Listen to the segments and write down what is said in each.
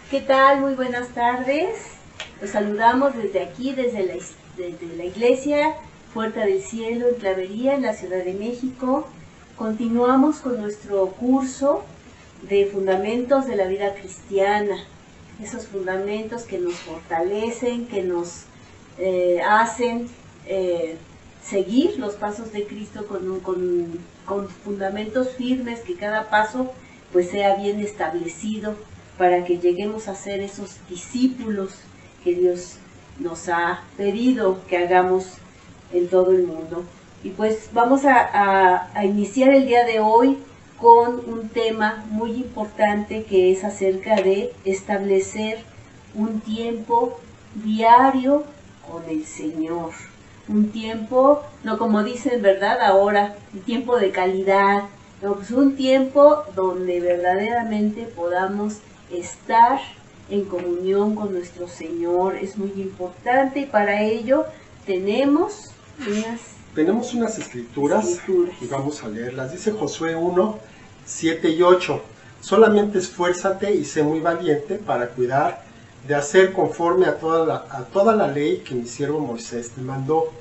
¿Qué tal? Muy buenas tardes. Los saludamos desde aquí, desde la iglesia Puerta del Cielo en Clavería, en la Ciudad de México. Continuamos con nuestro curso de fundamentos de la vida cristiana. Esos fundamentos que nos fortalecen, que nos hacen seguir los pasos de Cristo con fundamentos firmes, que cada paso pues sea bien establecido para que lleguemos a ser esos discípulos que Dios nos ha pedido que hagamos en todo el mundo. Y pues vamos a iniciar el día de hoy con un tema muy importante, que es acerca de establecer un tiempo diario con el Señor. Un tiempo, no como dicen, ¿verdad? Ahora, un tiempo de calidad, no, pues un tiempo donde verdaderamente podamos estar en comunión con nuestro Señor. Es muy importante, y para ello tenemos unas escrituras y vamos a leerlas. Dice Josué 1, 7 y 8. Solamente esfuérzate y sé muy valiente para cuidar de hacer conforme a toda la ley que mi siervo Moisés te mandó.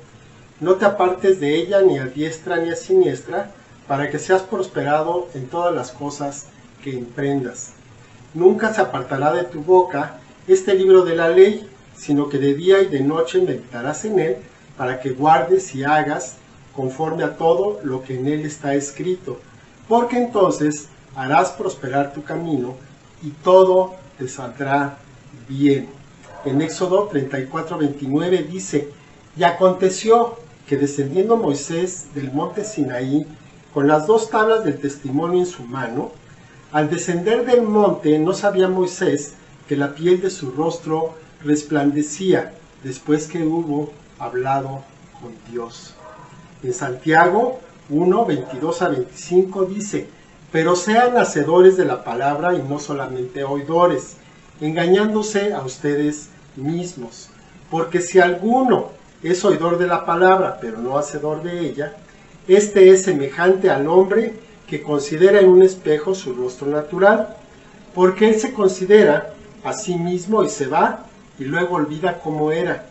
No te apartes de ella ni a diestra ni a siniestra, para que seas prosperado en todas las cosas que emprendas. Nunca se apartará de tu boca este libro de la ley, sino que de día y de noche meditarás en él, para que guardes y hagas conforme a todo lo que en él está escrito, porque entonces harás prosperar tu camino y todo te saldrá bien. En Éxodo 34:29 dice: y aconteció que descendiendo Moisés del monte Sinaí con las 2 tablas del testimonio en su mano, al descender del monte no sabía Moisés que la piel de su rostro resplandecía después que hubo hablado con Dios. En Santiago 1, 22 a 25 dice: pero sean hacedores de la palabra y no solamente oidores, engañándose a ustedes mismos. Porque si alguno es oidor de la palabra, pero no hacedor de ella, este es semejante al hombre que considera en un espejo su rostro natural, porque él se considera a sí mismo y se va, y luego olvida cómo era.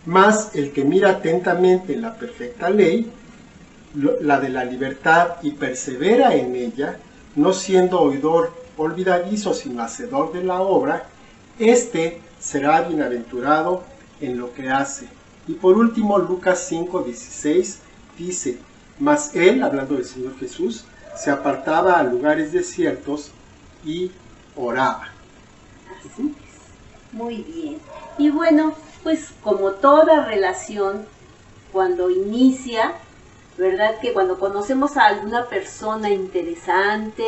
Mas el que mira atentamente en la perfecta ley, la de la libertad, y persevera en ella, no siendo oidor olvidadizo, sino hacedor de la obra, éste será bienaventurado en lo que hace. Y por último, Lucas 5:16 dice: mas él, hablando del Señor Jesús, se apartaba a lugares desiertos y oraba. Así es. Muy bien. Y bueno, pues como toda relación, cuando inicia, ¿verdad? Que cuando conocemos a alguna persona interesante,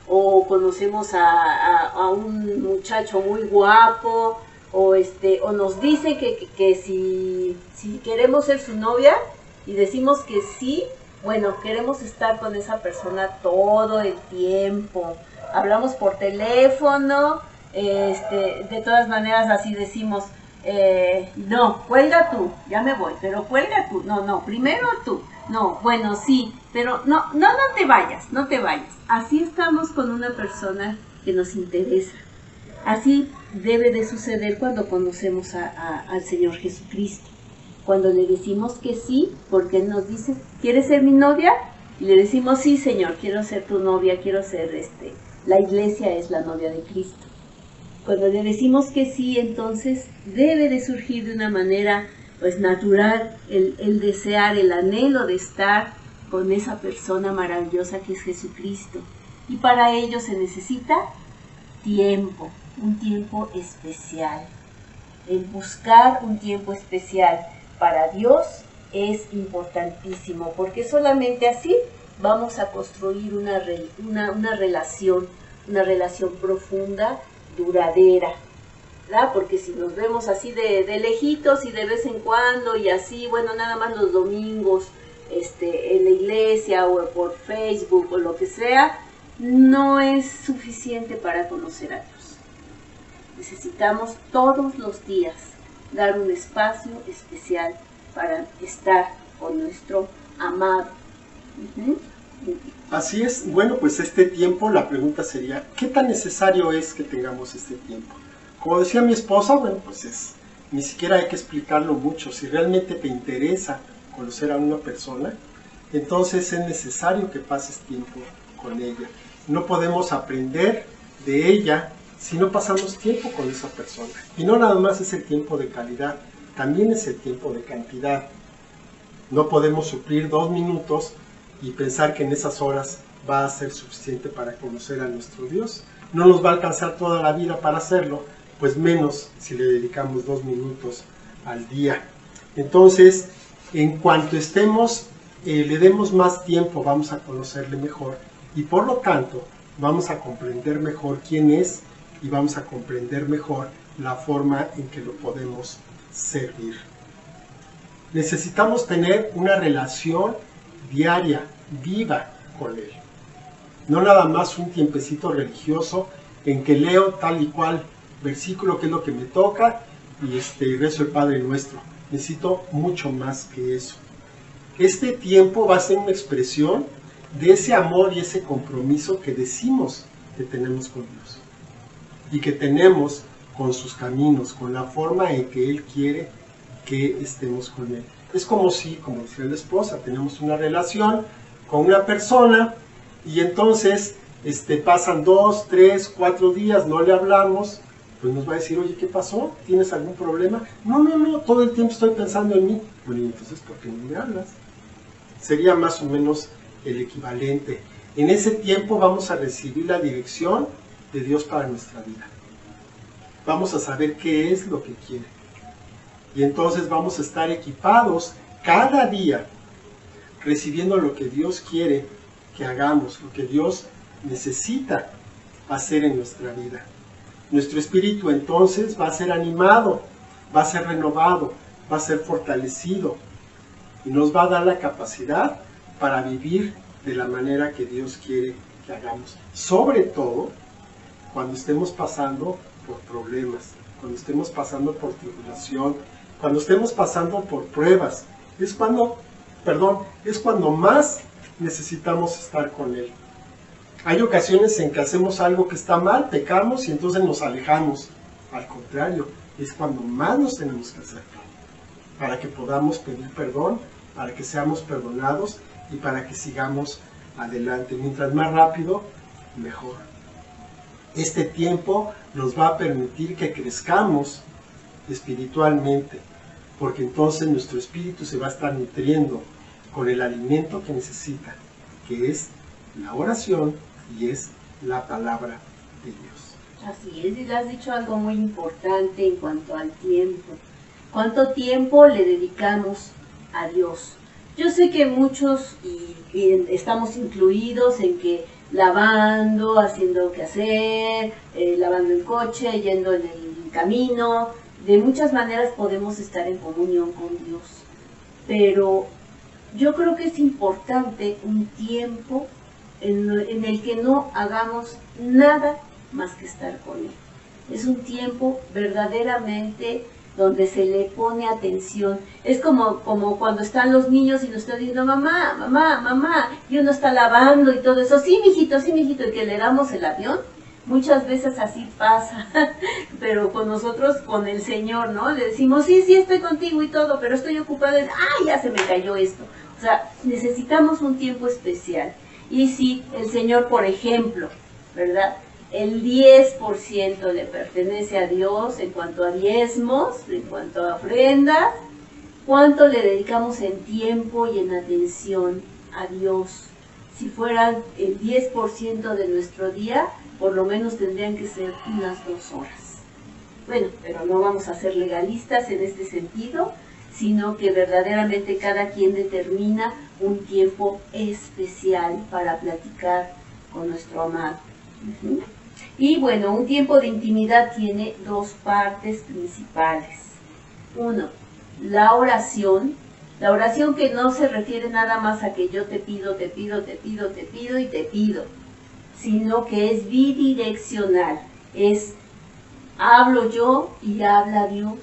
o conocemos a un muchacho muy guapo, o nos dice que si queremos ser su novia, y decimos que sí, bueno, queremos estar con esa persona todo el tiempo. Hablamos por teléfono, de todas maneras así decimos: no, cuelga tú, ya me voy, pero cuelga tú, no, primero tú, no, bueno, sí, pero no te vayas. Así estamos con una persona que nos interesa. Así debe de suceder cuando conocemos al Señor Jesucristo. Cuando le decimos que sí, porque Él nos dice: ¿quieres ser mi novia? Y le decimos: sí, Señor, quiero ser tu novia, quiero ser la iglesia es la novia de Cristo. Cuando le decimos que sí, entonces debe de surgir de una manera pues natural el desear, el anhelo de estar con esa persona maravillosa que es Jesucristo. Y para ello se necesita tiempo, un tiempo especial. El buscar un tiempo especial para Dios es importantísimo, porque solamente así vamos a construir una relación profunda, duradera, ¿verdad? Porque si nos vemos así de lejitos y de vez en cuando y así, bueno, nada más los domingos, en la iglesia o por Facebook o lo que sea, no es suficiente para conocer a Dios. Necesitamos todos los días dar un espacio especial para estar con nuestro amado. Así es. Bueno, pues este tiempo, la pregunta sería: ¿qué tan necesario es que tengamos este tiempo? Como decía mi esposa, bueno, pues ni siquiera hay que explicarlo mucho. Si realmente te interesa conocer a una persona, entonces es necesario que pases tiempo con ella. No podemos aprender de ella si no pasamos tiempo con esa persona. Y no nada más es el tiempo de calidad, también es el tiempo de cantidad. No podemos suplir 2 minutos y pensar que en esas horas va a ser suficiente para conocer a nuestro Dios. No nos va a alcanzar toda la vida para hacerlo, pues menos si le dedicamos 2 minutos al día. Entonces, en cuanto le demos más tiempo, vamos a conocerle mejor y por lo tanto vamos a comprender mejor quién es y vamos a comprender mejor la forma en que lo podemos servir. Necesitamos tener una relación diaria, viva con Él. No nada más un tiempecito religioso en que leo tal y cual versículo que es lo que me toca y rezo el Padre Nuestro. Necesito mucho más que eso. Este tiempo va a ser una expresión de ese amor y ese compromiso que decimos que tenemos con Dios y que tenemos con sus caminos, con la forma en que Él quiere que estemos con Él. Es como si, como decía la esposa, tenemos una relación con una persona y entonces pasan 2, 3, 4 días, no le hablamos, pues nos va a decir, oye, ¿qué pasó? ¿Tienes algún problema? No, todo el tiempo estoy pensando en mí. Bueno, y entonces, ¿por qué no me hablas? Sería más o menos el equivalente. En ese tiempo vamos a recibir la dirección de Dios para nuestra vida. Vamos a saber qué es lo que quiere. Y entonces vamos a estar equipados cada día recibiendo lo que Dios quiere que hagamos, lo que Dios necesita hacer en nuestra vida. Nuestro espíritu entonces va a ser animado, va a ser renovado, va a ser fortalecido y nos va a dar la capacidad para vivir de la manera que Dios quiere que hagamos. Sobre todo cuando estemos pasando por problemas, cuando estemos pasando por tribulación, cuando estemos pasando por pruebas. Es cuando más necesitamos estar con Él. Hay ocasiones en que hacemos algo que está mal, pecamos y entonces nos alejamos. Al contrario, es cuando más nos tenemos que acercar, para que podamos pedir perdón, para que seamos perdonados y para que sigamos adelante. Mientras más rápido, mejor. Este tiempo nos va a permitir que crezcamos espiritualmente, porque entonces nuestro espíritu se va a estar nutriendo con el alimento que necesita, que es la oración y es la palabra de Dios. Así es, y le has dicho algo muy importante en cuanto al tiempo. ¿Cuánto tiempo le dedicamos a Dios? Yo sé que muchos, y estamos incluidos en que lavando, haciendo qué hacer, lavando el coche, yendo en el camino, de muchas maneras podemos estar en comunión con Dios. Pero yo creo que es importante un tiempo en el que no hagamos nada más que estar con Él. Es un tiempo verdaderamente donde se le pone atención. Es como cuando están los niños y nos están diciendo, mamá, mamá, mamá, y uno está lavando y todo eso, sí, mijito, y que le damos el avión. Muchas veces así pasa, pero con nosotros, con el Señor, ¿no? Le decimos, sí, estoy contigo y todo, pero estoy ocupado en, ya se me cayó esto. O sea, necesitamos un tiempo especial. Y si el Señor, por ejemplo, ¿verdad? El 10% le pertenece a Dios en cuanto a diezmos, en cuanto a ofrendas. ¿Cuánto le dedicamos en tiempo y en atención a Dios? Si fueran el 10% de nuestro día, por lo menos tendrían que ser unas 2 horas. Bueno, pero no vamos a ser legalistas en este sentido, sino que verdaderamente cada quien determina un tiempo especial para platicar con nuestro amado. Y bueno, un tiempo de intimidad tiene 2 partes principales. 1, la oración que no se refiere nada más a que yo te pido, sino que es bidireccional, es hablo yo y habla Dios.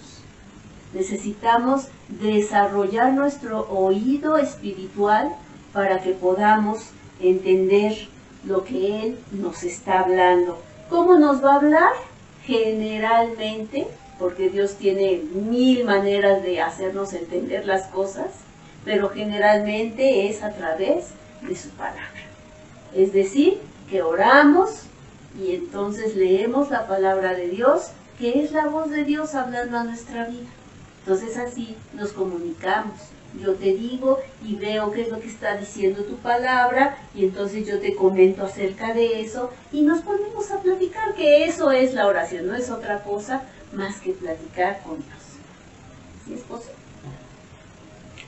Necesitamos desarrollar nuestro oído espiritual para que podamos entender lo que Él nos está hablando. ¿Cómo nos va a hablar? generalmente, porque Dios tiene 1000 maneras de hacernos entender las cosas, pero generalmente es a través de su palabra. Es decir, que oramos y entonces leemos la palabra de Dios, que es la voz de Dios hablando a nuestra vida. Entonces así nos comunicamos. Yo te digo y veo qué es lo que está diciendo tu palabra y entonces yo te comento acerca de eso y nos ponemos a platicar, que eso es la oración, no es otra cosa más que platicar con Dios. ¿Sí es posible?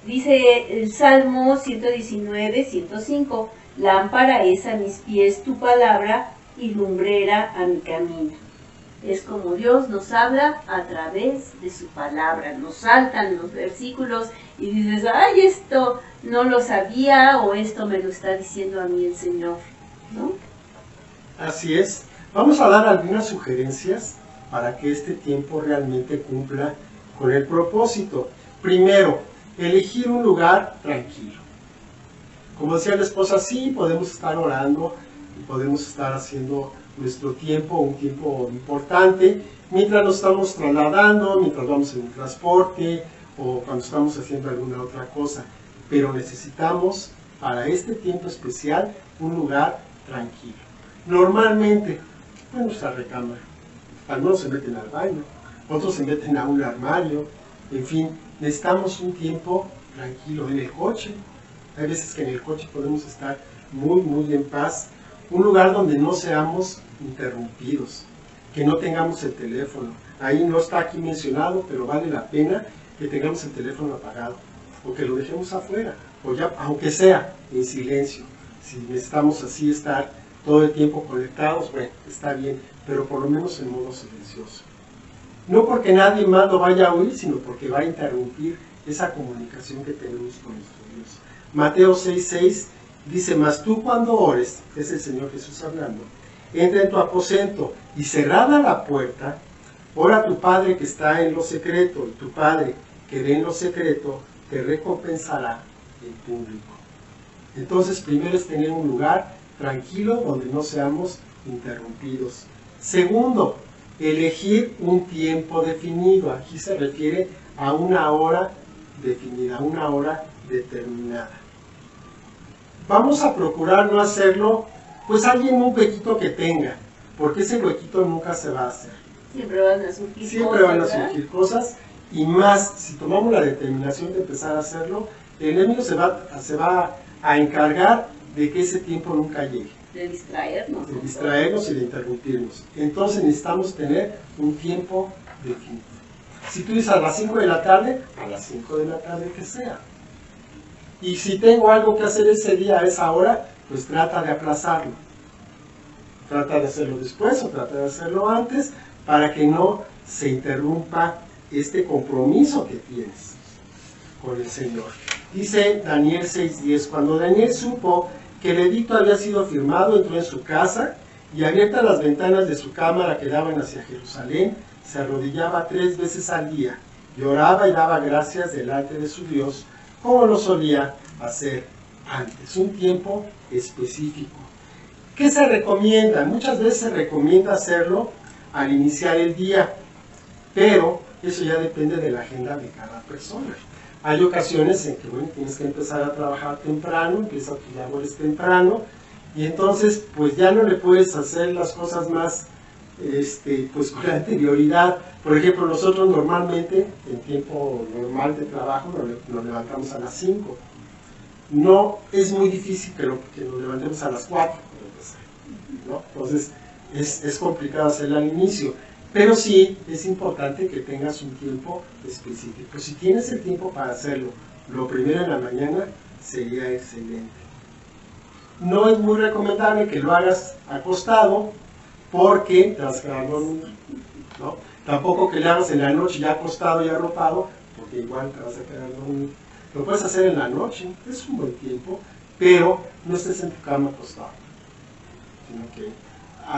Dice el Salmo 119, 105, lámpara es a mis pies tu palabra y lumbrera a mi camino. Es como Dios nos habla a través de su palabra. Nos saltan los versículos y dices, ay, esto no lo sabía o esto me lo está diciendo a mí el Señor, ¿no? Así es. Vamos a dar algunas sugerencias para que este tiempo realmente cumpla con el propósito. Primero, elegir un lugar tranquilo. Como decía la esposa, sí, podemos estar orando y podemos estar haciendo nuestro tiempo, un tiempo importante, mientras nos estamos trasladando, mientras vamos en el transporte o cuando estamos haciendo alguna otra cosa. Pero necesitamos para este tiempo especial un lugar tranquilo. Normalmente, en nuestra recámara, algunos se meten al baño, otros se meten a un armario, en fin, necesitamos un tiempo tranquilo. En el coche, hay veces que en el coche podemos estar muy en paz, un lugar donde no seamos interrumpidos, que no tengamos el teléfono. Ahí no está aquí mencionado, pero vale la pena que tengamos el teléfono apagado, o que lo dejemos afuera, o ya, aunque sea en silencio. Si necesitamos así estar todo el tiempo conectados, bueno, está bien, pero por lo menos en modo silencioso. No porque nadie más lo vaya a oír, sino porque va a interrumpir esa comunicación que tenemos con nuestro Dios. Mateo 6:6 dice, mas tú cuando ores, es el Señor Jesús hablando, entra en tu aposento y cerrada la puerta, ora a tu Padre que está en lo secreto, y tu Padre que ve en lo secreto te recompensará en público. Entonces, primero es tener un lugar tranquilo donde no seamos interrumpidos. Segundo, elegir un tiempo definido. Aquí se refiere a una hora definida, una hora determinada. Vamos a procurar no hacerlo, pues alguien un huequito que tenga, porque ese huequito nunca se va a hacer. Siempre van a surgir cosas. Siempre van a surgir cosas, y más, si tomamos la determinación de empezar a hacerlo, el enemigo se va a encargar de que ese tiempo nunca llegue. De distraernos. De distraernos y de interrumpirnos. Entonces necesitamos tener un tiempo definido. Si tú dices a las 5 de la tarde, a las 5 de la tarde que sea. Y si tengo algo que hacer ese día a esa hora, pues trata de aplazarlo. Trata de hacerlo después o trata de hacerlo antes para que no se interrumpa este compromiso que tienes con el Señor. Dice Daniel 6:10, cuando Daniel supo que el edicto había sido firmado, entró en su casa y abiertas las ventanas de su cámara que daban hacia Jerusalén, se arrodillaba 3 veces al día y oraba y daba gracias delante de su Dios, como lo solía hacer antes. Un tiempo específico. ¿Qué se recomienda? Muchas veces se recomienda hacerlo al iniciar el día, pero eso ya depende de la agenda de cada persona. Hay ocasiones en que, bueno, tienes que empezar a trabajar temprano, empieza tus labores temprano, y entonces, pues ya no le puedes hacer las cosas más, pues con anterioridad. Por ejemplo, nosotros normalmente, en tiempo normal de trabajo, nos levantamos a las 5. No, es muy difícil que nos levantemos a las 4, ¿no? Entonces, es complicado hacerlo al inicio. Pero sí es importante que tengas un tiempo específico. Si tienes el tiempo para hacerlo lo primero en la mañana, sería excelente. No es muy recomendable que lo hagas acostado porque te vas a quedar dormido, ¿no? Tampoco que lo hagas en la noche ya acostado y arropado, porque igual te vas a quedar dormido. Lo puedes hacer en la noche, es un buen tiempo, pero no estés en tu cama acostado, sino que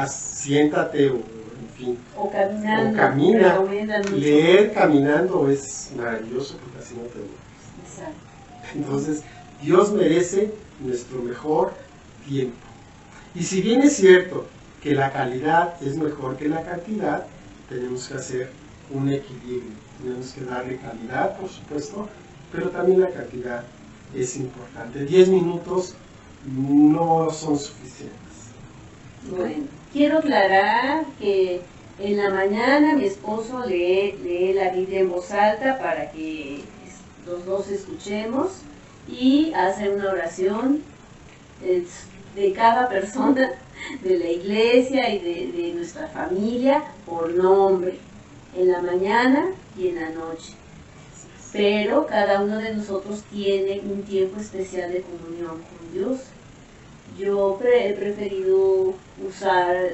siéntate o en fin. O caminando. O camina. Leer caminando es maravilloso porque así no te duermes. Exacto. Entonces, Dios merece nuestro mejor tiempo. Y si bien es cierto que la calidad es mejor que la cantidad, tenemos que hacer un equilibrio. Tenemos que darle calidad, por supuesto, pero también la cantidad es importante. 10 minutos no son suficientes. Bueno, quiero aclarar que en la mañana mi esposo lee la Biblia en voz alta para que los dos escuchemos y hace una oración de cada persona de la iglesia y de nuestra familia por nombre, en la mañana y en la noche. Pero cada uno de nosotros tiene un tiempo especial de comunión con Dios. Yo he preferido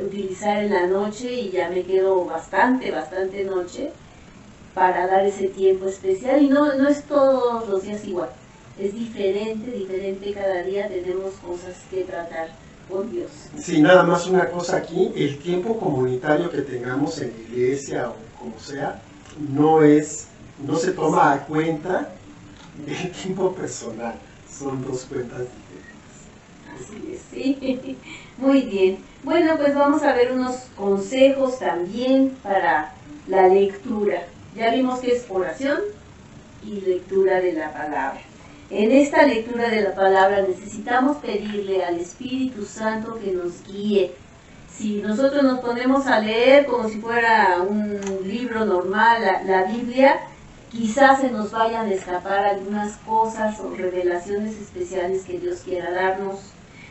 utilizar en la noche y ya me quedo bastante noche para dar ese tiempo especial, y no es todos los días igual, es diferente cada día, tenemos cosas que tratar con Dios. Sí, nada más una cosa aquí, el tiempo comunitario que tengamos en la iglesia o como sea, no se toma a cuenta del tiempo personal, son dos cuentas diferentes. Así es, sí. Muy bien. Bueno, pues vamos a ver unos consejos también para la lectura. Ya vimos que es oración y lectura de la palabra. En esta lectura de la palabra necesitamos pedirle al Espíritu Santo que nos guíe. Si nosotros nos ponemos a leer como si fuera un libro normal, la Biblia, quizás se nos vayan a escapar algunas cosas o revelaciones especiales que Dios quiera darnos.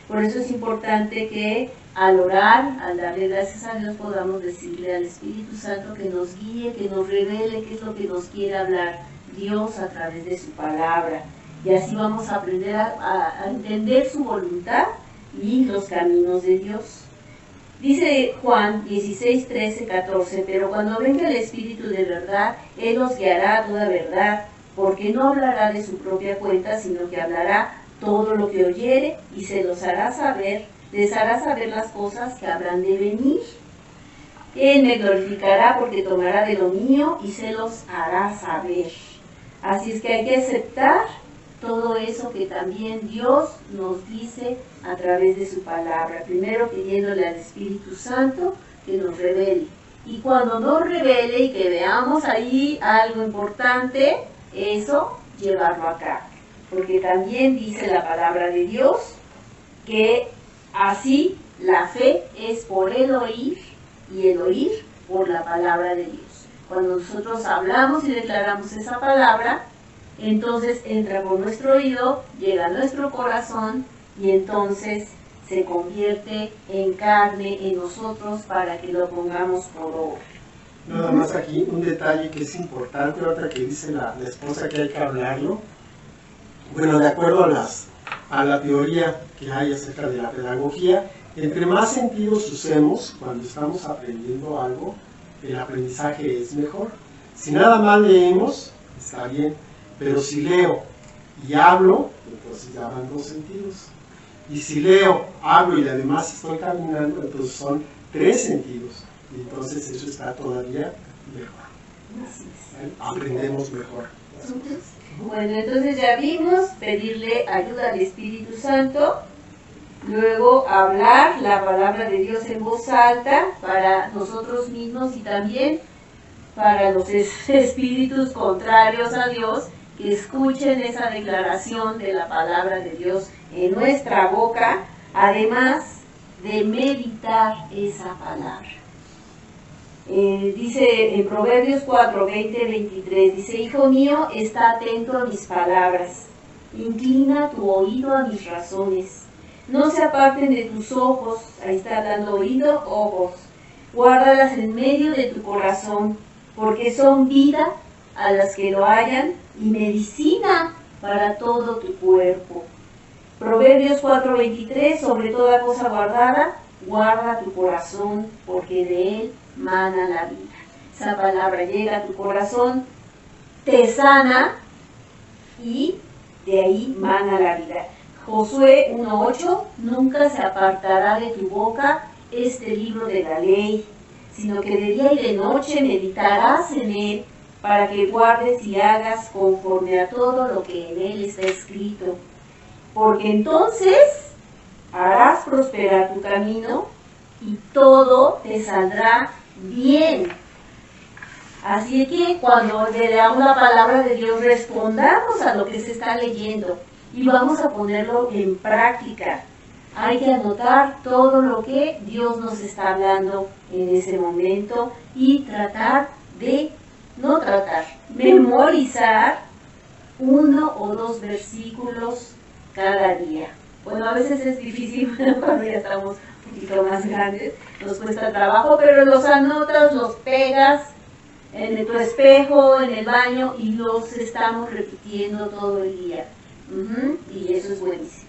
Por eso es importante que al orar, al darle gracias a Dios, podamos decirle al Espíritu Santo que nos guíe, que nos revele qué es lo que nos quiere hablar Dios a través de su palabra. Y así vamos a aprender a entender su voluntad y los caminos de Dios. Dice Juan 16, 13, 14, pero cuando venga el Espíritu de verdad, Él os guiará a toda verdad, porque no hablará de su propia cuenta, sino que hablará todo lo que oyere y se los hará saber, les hará saber las cosas que habrán de venir. Él me glorificará porque tomará de lo mío y se los hará saber. Así es que hay que aceptar todo eso que también Dios nos dice a través de su palabra. Primero pidiéndole al Espíritu Santo que nos revele. Y cuando nos revele y que veamos ahí algo importante, eso llevarlo a cabo. Porque también dice la palabra de Dios que así la fe es por el oír y el oír por la palabra de Dios. Cuando nosotros hablamos y declaramos esa palabra, entonces entra por nuestro oído, llega a nuestro corazón y entonces se convierte en carne en nosotros para que lo pongamos por obra. Nada más aquí un detalle que es importante, otra que dice la esposa que hay que hablarlo. Bueno, de acuerdo a la teoría que hay acerca de la pedagogía, entre más sentidos usemos cuando estamos aprendiendo algo, el aprendizaje es mejor. Si nada más leemos, está bien, pero si leo y hablo, entonces ya van 2 sentidos. Y si leo, hablo y además estoy caminando, entonces son 3 sentidos. Y entonces eso está todavía mejor. Aprendemos mejor. Bueno, entonces ya vimos pedirle ayuda al Espíritu Santo, luego hablar la palabra de Dios en voz alta para nosotros mismos y también para los espíritus contrarios a Dios, que escuchen esa declaración de la palabra de Dios en nuestra boca, además de meditar esa palabra. Dice en Proverbios 4, 20, 23, dice: Hijo mío, está atento a mis palabras, inclina tu oído a mis razones, no se aparten de tus ojos, ahí está hablando oído, ojos, guárdalas en medio de tu corazón, porque son vida a las que lo hallan y medicina para todo tu cuerpo. Proverbios 4, 23, sobre toda cosa guardada, guarda tu corazón, porque de él mana la vida. Esa palabra llega a tu corazón, te sana y de ahí mana la vida. Josué 1:8, nunca se apartará de tu boca este libro de la ley, sino que de día y de noche meditarás en él, para que guardes y hagas conforme a todo lo que en él está escrito. Porque entonces harás prosperar tu camino y todo te saldrá bien. Así que cuando leamos la palabra de Dios, respondamos a lo que se está leyendo y vamos a ponerlo en práctica. Hay que anotar todo lo que Dios nos está hablando en ese momento y memorizar 1 o 2 versículos cada día. Bueno, a veces es difícil cuando ya estamos un poquito más grandes, nos cuesta trabajo, pero los anotas, los pegas en tu espejo, en el baño, y los estamos repitiendo todo el día. Y eso es buenísimo.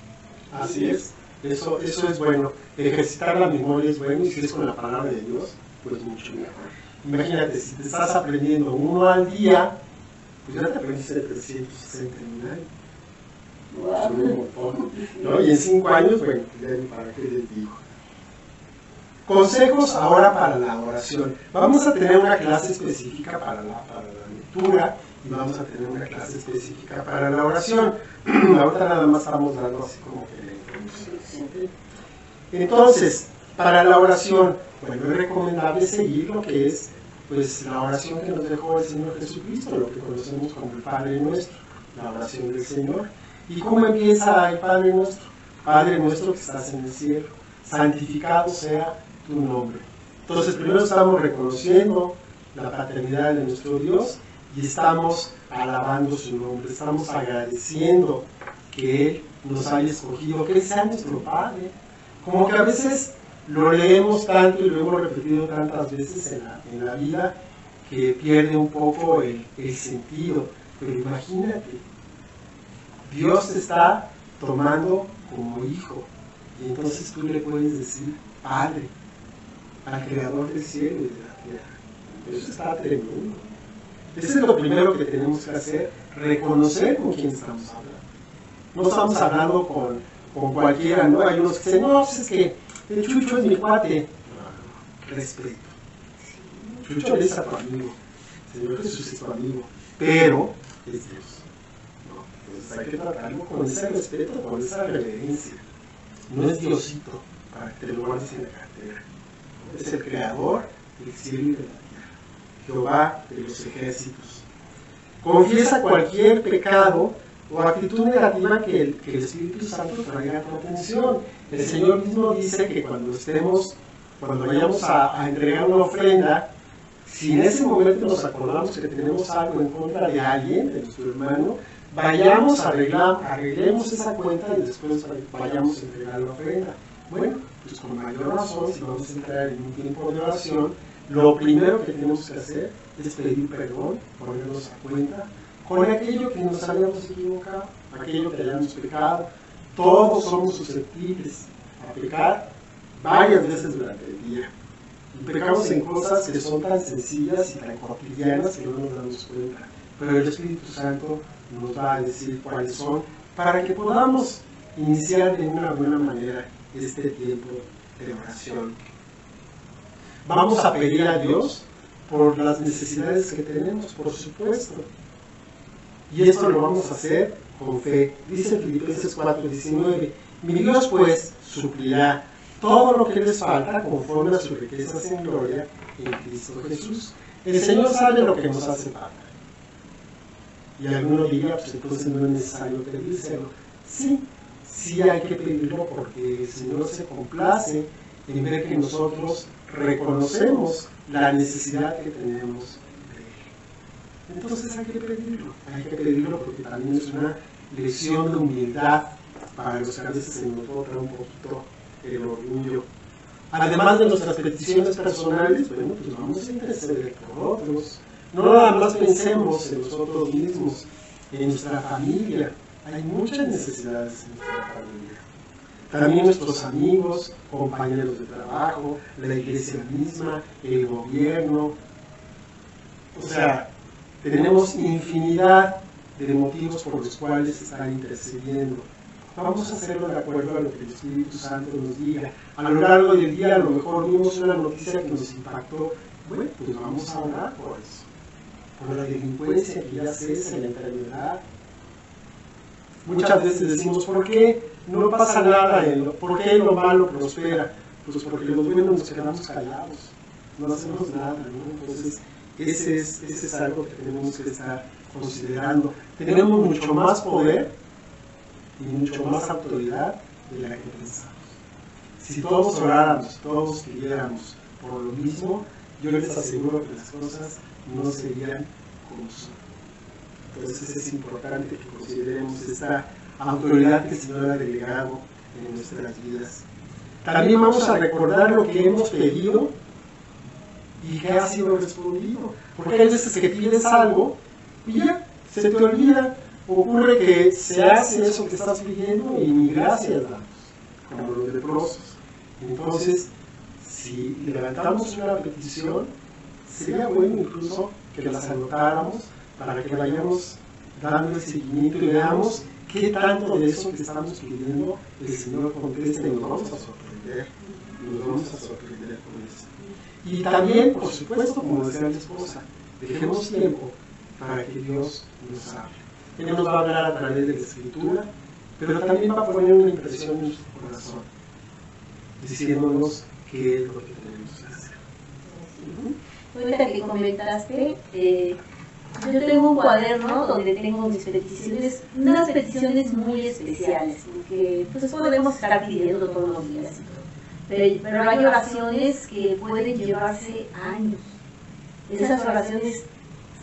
Así es, eso es bueno. Ejercitar la memoria es bueno, y si es con la palabra de Dios, pues mucho mejor. Imagínate, si te estás aprendiendo 1 al día, pues ya te aprendiste 360 en un año. Wow. Un montón, ¿no? Y en 5 años, bueno, ya ni para qué les digo. Consejos ahora para la oración. Vamos a tener una clase específica para la lectura y vamos a tener una clase específica para la oración. Ahorita nada más estamos dando así como que la introducción. Entonces, para la oración, bueno, es recomendable seguir lo que es pues la oración que nos dejó el Señor Jesucristo, lo que conocemos como el Padre Nuestro, la oración del Señor. ¿Y cómo empieza el Padre Nuestro? Padre nuestro que estás en el cielo, santificado sea tu nombre. Entonces primero estamos reconociendo la paternidad de nuestro Dios y estamos alabando su nombre, estamos agradeciendo que Él nos haya escogido, que Él sea nuestro Padre. Como que a veces lo leemos tanto y lo hemos repetido tantas veces en la vida que pierde un poco el sentido. Pero imagínate, Dios te está tomando como hijo y entonces tú le puedes decir Padre al Creador del cielo y de la tierra. Eso está tremendo. Eso es lo primero que tenemos que hacer, reconocer con quién estamos hablando. No estamos hablando con cualquiera, ¿no? Hay unos que dicen, no, pues es que el Chucho es mi cuate. No, respeto. Chucho es a tu amigo. El Señor Jesús es tu amigo, pero es Dios. Entonces hay que tratarlo con ese respeto, con esa reverencia. No es Diosito para que te lo guardes en la cartera. Es el Creador del cielo y de la tierra, Jehová de los ejércitos. Confiesa cualquier pecado o actitud negativa que el Espíritu Santo traiga a tu atención. El Señor mismo dice que cuando vayamos a entregar una ofrenda, si en ese momento nos acordamos que tenemos algo en contra de alguien, de nuestro hermano, vayamos, arreglemos esa cuenta y después vayamos a entregar la ofrenda. Bueno, pues con mayor razón, si vamos a entrar en un tiempo de oración, lo primero que tenemos que hacer es pedir perdón, ponernos a cuenta con aquello que nos hayamos equivocado, aquello que hayamos pecado. Todos somos susceptibles a pecar varias veces durante el día. Y pecamos en cosas que son tan sencillas y tan cotidianas que no nos damos cuenta. Pero el Espíritu Santo nos va a decir cuáles son para que podamos iniciar de una buena manera este tiempo de oración. Vamos a pedir a Dios por las necesidades que tenemos, por supuesto. Y esto lo vamos a hacer con fe. Dice Filipenses 4:19, mi Dios pues suplirá todo lo que les falta conforme a sus riquezas en gloria en Cristo Jesús. El Señor sabe lo que nos hace falta. Y alguno diría, pues entonces no es necesario pedírselo. Sí hay que pedirlo porque el Señor se complace en ver que nosotros reconocemos la necesidad que tenemos de Él. Entonces hay que pedirlo porque también es una lección de humildad para los que a veces se nos bota un poquito el orgullo. Además de nuestras peticiones personales, bueno, pues vamos a interceder por otros. No nada más pensemos en nosotros mismos, en nuestra familia. Hay muchas necesidades en nuestra familia. También nuestros amigos, compañeros de trabajo, la iglesia misma, el gobierno. O sea, tenemos infinidad de motivos por los cuales estar intercediendo. Vamos a hacerlo de acuerdo a lo que el Espíritu Santo nos diga. A lo largo del día a lo mejor vimos una noticia que nos impactó. Bueno, pues vamos a orar por eso. Por la delincuencia que ya cesa, la enfermedad. Muchas veces decimos, ¿por qué no pasa nada? ¿Por qué lo malo prospera? Pues porque los buenos nos quedamos callados. No hacemos nada, ¿no? Entonces, Ese es algo que tenemos que estar considerando. Tenemos mucho más poder y mucho más autoridad de la que pensamos. Si todos oráramos, todos pidiéramos por lo mismo, yo les aseguro que las cosas no serían como son. Entonces es importante que consideremos esta autoridad que el Señor ha delegado en nuestras vidas. También vamos a recordar lo que hemos pedido y que ha sido respondido. Porque hay veces que pides algo y ya se te olvida. Ocurre que se hace eso que estás pidiendo y ni gracias damos, como los leprosos. Entonces, si levantamos una petición, sería bueno incluso que las anotáramos para que vayamos dando el seguimiento y veamos qué tanto de eso que estamos pidiendo el Señor contesta y nos vamos a sorprender. Nos vamos a sorprender con eso. Y también, por supuesto, como decía la esposa, dejemos tiempo para que Dios nos hable. Él nos va a hablar a través de la Escritura, pero también va a poner una impresión en nuestro corazón, diciéndonos qué es lo que tenemos que hacer. Ahorita que comentaste, yo tengo un cuaderno donde tengo mis peticiones, unas peticiones muy especiales, porque pues podemos estar pidiendo todos los días y todo. Pero hay oraciones que pueden llevarse años. Esas oraciones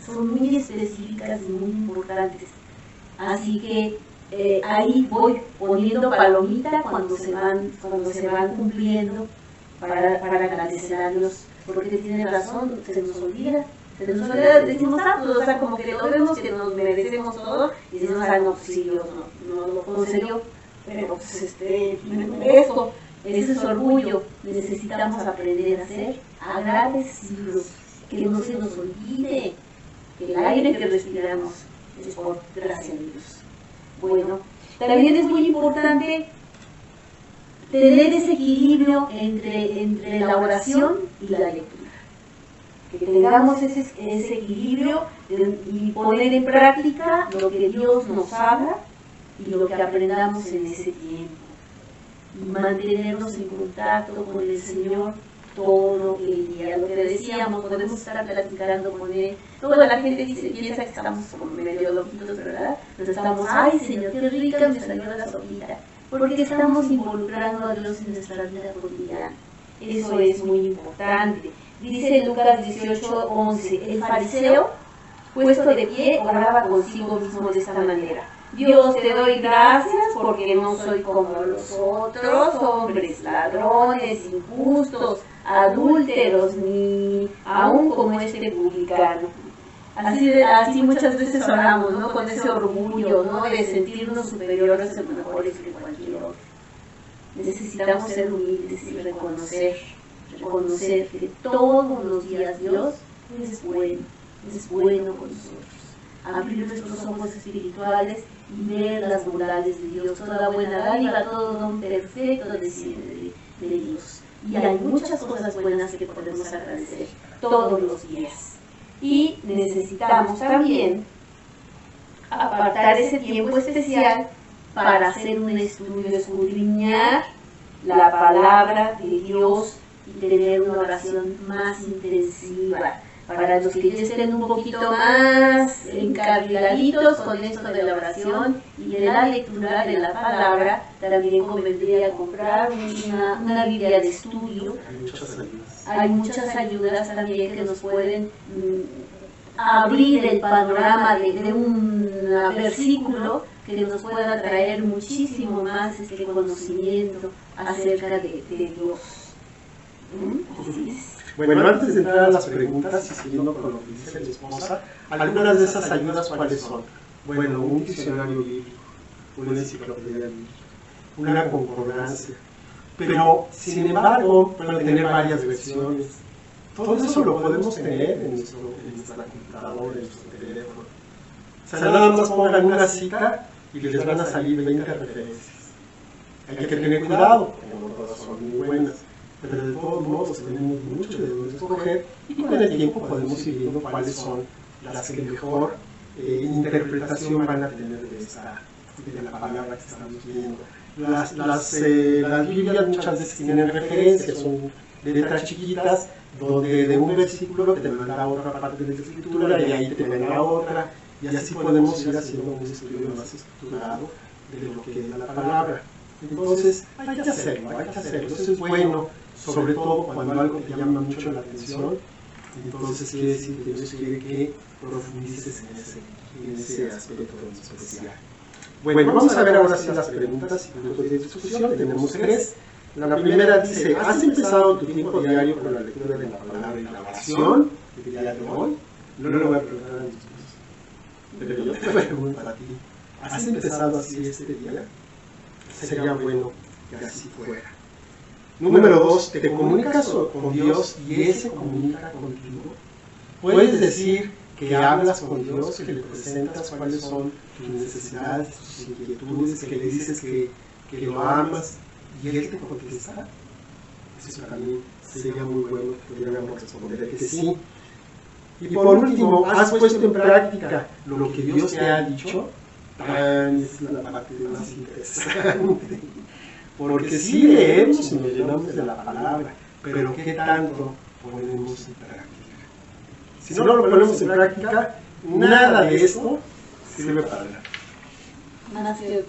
son muy específicas y muy importantes. Así que ahí voy poniendo palomita cuando se van cumpliendo para agradecer a Dios. Porque tiene razón, se nos olvida, decimos, pues, o sea, como que lo vemos que nos merecemos todo y decimos, no, pues sí, Dios no lo concedió, pero pues me merezco. Ese es orgullo. Necesitamos aprender a ser agradecidos, que no se nos olvide que el aire que respiramos es por gracia de Dios. Bueno, también es muy importante tener ese equilibrio entre la oración y la lectura. Que tengamos ese equilibrio y poner en práctica lo que Dios nos habla y lo que aprendamos en ese tiempo. Y mantenernos en contacto con el Señor todo el día. Lo que decíamos, podemos estar platicando con Él. Toda la gente piensa que estamos como medio loquitos, ¿verdad? Pero estamos, ay Señor, qué rica me salió la sopita. Porque estamos involucrando a Dios en nuestra vida cotidiana. Eso es muy importante. Dice Lucas 18:11, el fariseo, puesto de pie, oraba consigo mismo de esta manera: Dios, te doy gracias porque no soy como los otros hombres, ladrones, injustos, adúlteros, ni aún como este publicano. Así muchas veces oramos, ¿no? Con ese orgullo, ¿no? De sentirnos superiores o mejores que cualquier otro. Necesitamos ser humildes y reconocer que todos los días Dios es bueno con nosotros. Abrir nuestros ojos espirituales y ver las bondades de Dios, toda buena dádiva, todo don perfecto desciende de Dios. Y hay muchas cosas buenas que podemos agradecer todos los días. Y necesitamos también apartar ese tiempo especial para hacer un estudio, escudriñar la palabra de Dios y tener una oración más intensiva. Para los que ya estén un poquito más encarriladitos con esto de la oración y de la lectura de la palabra, también convendría comprar una Biblia de estudio. Hay muchas ayudas también que nos pueden abrir el panorama de un versículo que nos pueda traer muchísimo más conocimiento acerca de Dios. Así es. Bueno, antes de entrar a las preguntas y siguiendo con lo que dice mi esposa, algunas de esas ayudas, ¿cuáles son? Bueno, un diccionario bíblico, una enciclopedia bíblica, una concordancia. Pero, sin embargo, puede tener varias versiones. Todo eso lo podemos tener en nuestra computadora, en nuestro teléfono. O sea, nada más pongan una cita y les van a salir 20 referencias. Hay que tener cuidado, porque no todas son muy buenas. Pero de todos modos tenemos mucho de dónde escoger y con el tiempo podemos ir viendo cuáles son las que mejor interpretación van a tener de la palabra que estamos viendo. Las Biblias muchas veces tienen referencias, son letras chiquitas, donde de un versículo te manda otra parte de la escritura y ahí te manda otra, y así podemos ir haciendo un estudio más estructurado de lo que es la palabra. Entonces, hay que hacerlo, eso es bueno, sobre todo cuando algo te llama mucho la atención, entonces quiere decir que Dios quiere que profundices en ese aspecto en especial. Bueno, vamos a ver ahora sí las preguntas y puntos de discusión. Tenemos 3. La primera dice, ¿has empezado tu tiempo diario con la lectura de la palabra y la oración el día de hoy? No le voy a preguntar a mis esposos, pero yo te pregunto a ti, ¿has empezado así este día? Sería bueno que así fuera. Número 2, ¿te comunicas con Dios y Él se comunica contigo? Puedes decir que hablas con Dios, que le presentas cuáles son tus necesidades, tus inquietudes, que le dices que lo amas y Él te contesta. Eso también sería muy bueno que pudiéramos responder que sí. Y por último, ¿has puesto en práctica lo que Dios te ha dicho? Es la parte más interesante. Porque sí leemos y nos llenamos de la palabra, pero ¿qué tanto ponemos en práctica? Si no lo ponemos en práctica, nada de esto sirve para nada. Más que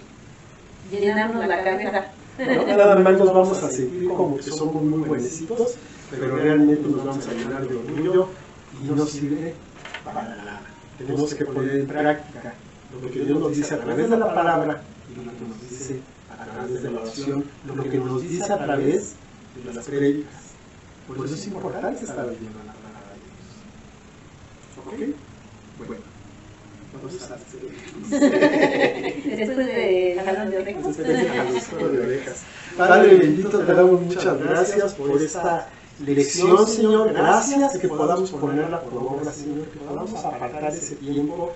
llenarnos la cabeza. ¿No? Nada más nos vamos a sentir como que somos muy buenecitos, pero realmente nos vamos a llenar de orgullo y no sirve para nada. Tenemos que poner en práctica lo que Dios nos dice a través de la palabra y lo que nos dice a través de la oración, lo que nos dice a través de las prédicas. Por eso es importante estar leyendo la palabra de Dios. ¿Ok? Bueno, vamos a hacer Después de jalón de orejas. Después del jaloncito de orejas. Padre bendito, te damos muchas gracias por esta lección, Señor. Gracias que podamos ponerla por obra, Señor, que podamos apartar ese tiempo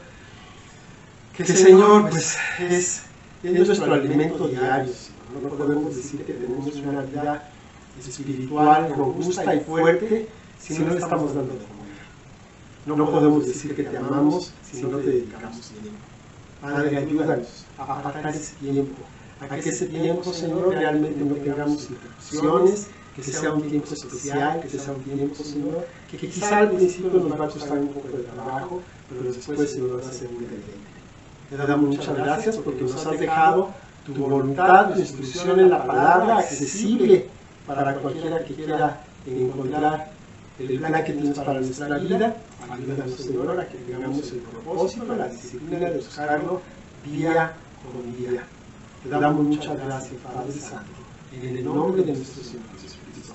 que, Señor, pues es nuestro alimento diario, Señor. No podemos decir que tenemos una vida espiritual robusta y fuerte si no le estamos dando de comer. No podemos decir que te amamos si no te dedicamos tiempo. Padre, ayúdanos a apartar ese tiempo, a que ese tiempo, Señor, realmente no tengamos interrupciones, que sea un tiempo especial, que sea un tiempo, Señor, que quizá al principio nos va a costar un poco de trabajo, pero después, Señor, va a ser muy deleite. Te damos muchas gracias porque nos has dejado tu voluntad, tu instrucción en la palabra accesible para cualquiera que quiera encontrar el plan que tienes para nuestra vida. Ayúdanos, Señor, a que tengamos el propósito, la disciplina de buscarlo día con día. Te damos muchas gracias, Padre Santo, en el nombre de nuestro Señor Jesucristo.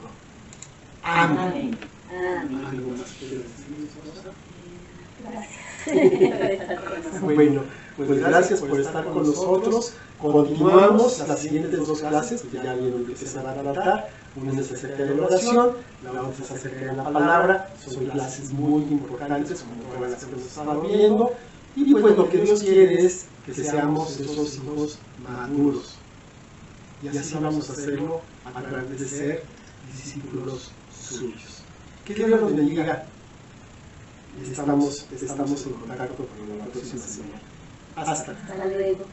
Amén. ¿Algo más que decir, Gracias. Bueno, pues gracias por estar con nosotros. Continuamos las siguientes 2 clases, que ya vieron de qué se va a tratar. Una es acerca de la oración, la otra es acerca de la palabra. Son clases muy importantes, como todas las que hemos estado viendo. Y pues lo que Dios quiere es que seamos esos hijos maduros. Y así vamos a hacerlo a través de ser discípulos suyos. Que Dios los bendiga. Estamos en contacto con la próxima semana. Hasta luego.